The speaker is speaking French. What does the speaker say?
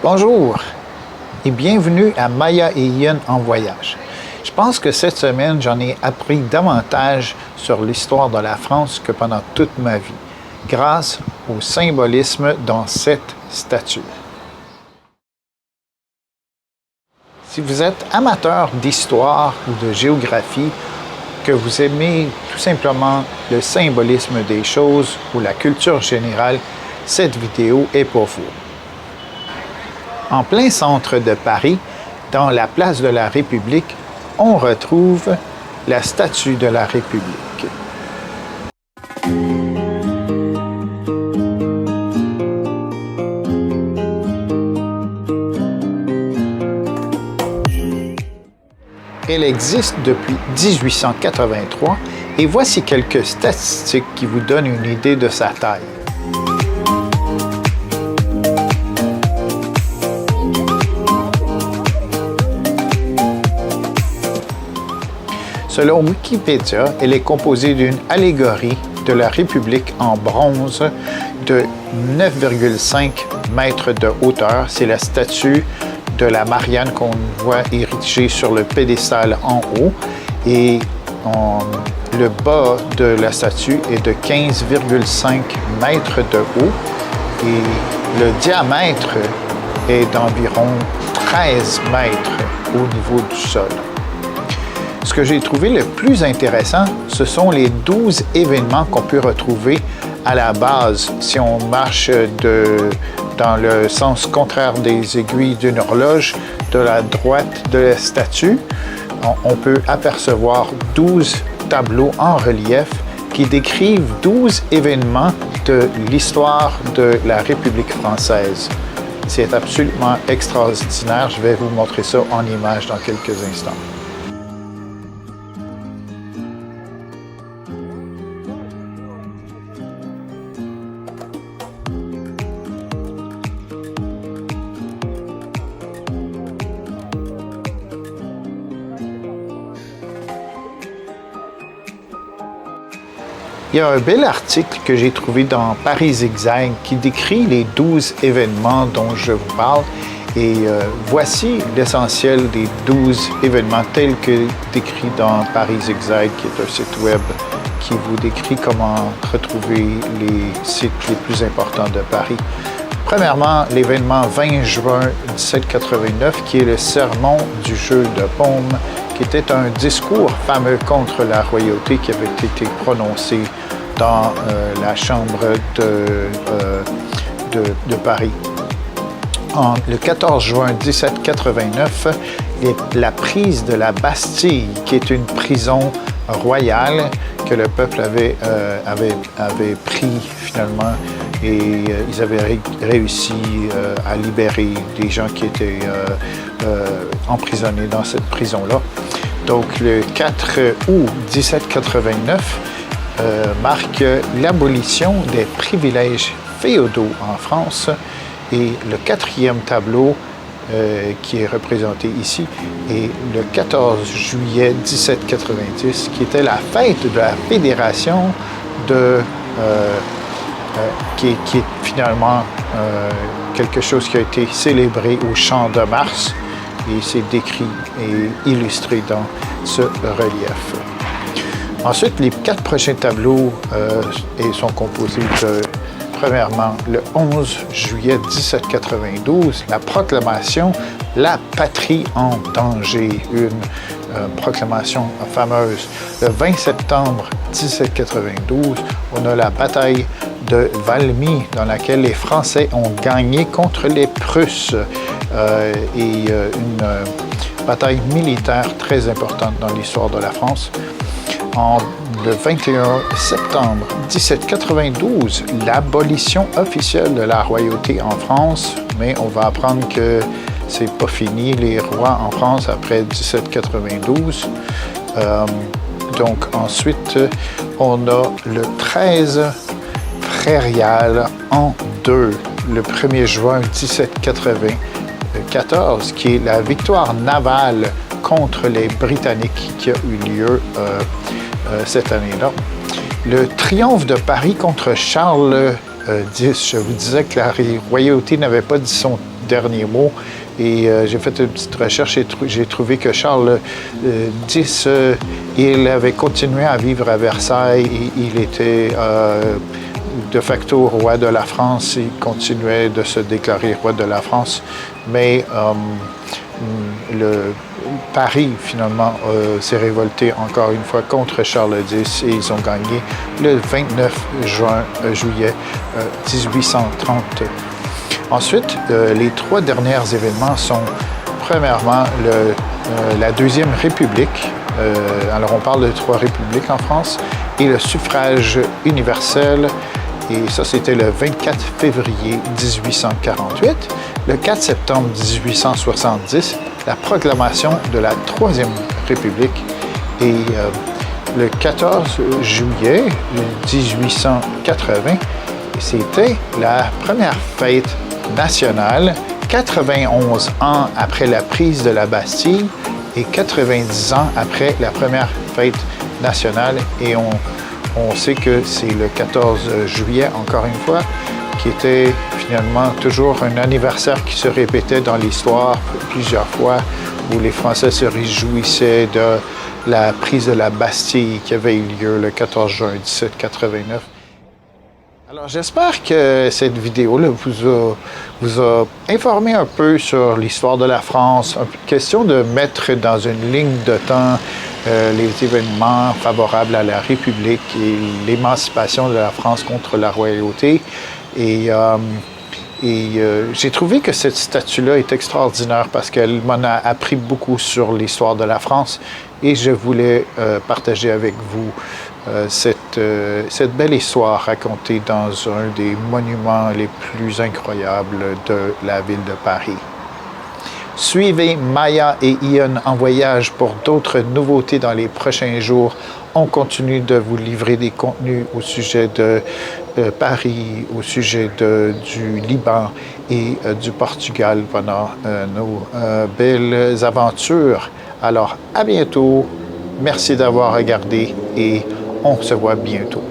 Bonjour et bienvenue à Maya et Ian en voyage. Je pense que cette semaine, j'en ai appris davantage sur l'histoire de la France que pendant toute ma vie, grâce au symbolisme dans cette statue. Si vous êtes amateur d'histoire ou de géographie, que vous aimez tout simplement le symbolisme des choses ou la culture générale, cette vidéo est pour vous. En plein centre de Paris, dans la place de la République, on retrouve la statue de la République. Elle existe depuis 1883 et voici quelques statistiques qui vous donnent une idée de sa taille. Selon Wikipédia, elle est composée d'une allégorie de la République en bronze de 9,5 mètres de hauteur. C'est la statue de la Marianne qu'on voit érigée sur le pédestal en haut. Et le bas de la statue est de 15,5 mètres de haut. Et le diamètre est d'environ 13 mètres au niveau du sol. Ce que j'ai trouvé le plus intéressant, ce sont les 12 événements qu'on peut retrouver à la base. Si on marche dans le sens contraire des aiguilles d'une horloge, de la droite de la statue, on peut apercevoir 12 tableaux en relief qui décrivent 12 événements de l'histoire de la République française. C'est absolument extraordinaire. Je vais vous montrer ça en image dans quelques instants. Il y a un bel article que j'ai trouvé dans Paris Zigzag qui décrit les 12 événements dont je vous parle. Et voici l'essentiel des 12 événements tels que décrits dans Paris Zigzag, qui est un site web qui vous décrit comment retrouver les sites les plus importants de Paris. Premièrement, l'événement 20 juin 1789, qui est le sermon du jeu de paume, qui était un discours fameux contre la royauté qui avait été prononcé dans la chambre de Paris. Le 14 juin 1789, la prise de la Bastille, qui est une prison royale que le peuple avait pris finalement, et ils avaient réussi à libérer des gens qui étaient emprisonnés dans cette prison-là. Donc le 4 août 1789 marque l'abolition des privilèges féodaux en France. Et le quatrième tableau qui est représenté ici est le 14 juillet 1790, qui était la fête de la Fédération qui est finalement quelque chose qui a été célébré au Champ de Mars, et c'est décrit et illustré dans ce relief. Ensuite, les 4 prochains tableaux sont composés de, premièrement, le 11 juillet 1792, la proclamation « La patrie en danger », une proclamation fameuse. Le 20 septembre 1792, on a la bataille de Valmy, dans laquelle les Français ont gagné contre les Prusses, une bataille militaire très importante dans l'histoire de la France. Le 21 septembre 1792, l'abolition officielle de la royauté en France, mais on va apprendre que c'est pas fini, les rois en France après 1792. Donc ensuite, on a le 13 prairial en 2, le 1er juin 1794, qui est la victoire navale contre les Britanniques qui a eu lieu cette année-là. Le triomphe de Paris contre Charles X. Je vous disais que la royauté n'avait pas dit son dernier mot. Et j'ai fait une petite recherche et j'ai trouvé que Charles X, il avait continué à vivre à Versailles. Et il était de facto roi de la France. Il continuait de se déclarer roi de la France. Mais Paris, finalement, s'est révolté encore une fois contre Charles X et ils ont gagné le 29 juillet 1830. Ensuite, les 3 derniers événements sont, premièrement, la Deuxième République. Alors, on parle de 3 républiques en France, et le suffrage universel. Et ça, c'était le 24 février 1848. Le 4 septembre 1870, la proclamation de la Troisième République. Et le 14 juillet 1880, c'était la première fête nationale, 91 ans après la prise de la Bastille et 90 ans après la première fête nationale. Et on sait que c'est le 14 juillet, encore une fois, qui était finalement toujours un anniversaire qui se répétait dans l'histoire plusieurs fois, où les Français se réjouissaient de la prise de la Bastille qui avait eu lieu le 14 juin 1789. Alors, j'espère que cette vidéo-là vous a informé un peu sur l'histoire de la France. Question de mettre dans une ligne de temps les événements favorables à la République et l'émancipation de la France contre la royauté. Et j'ai trouvé que cette statue-là est extraordinaire parce qu'elle m'en a appris beaucoup sur l'histoire de la France et je voulais partager avec vous cette belle histoire racontée dans un des monuments les plus incroyables de la ville de Paris. Suivez Maya et Ian en voyage pour d'autres nouveautés dans les prochains jours. On continue de vous livrer des contenus au sujet de Paris, au sujet du Liban et du Portugal pendant nos belles aventures. Alors, à bientôt. Merci d'avoir regardé et on se voit bientôt.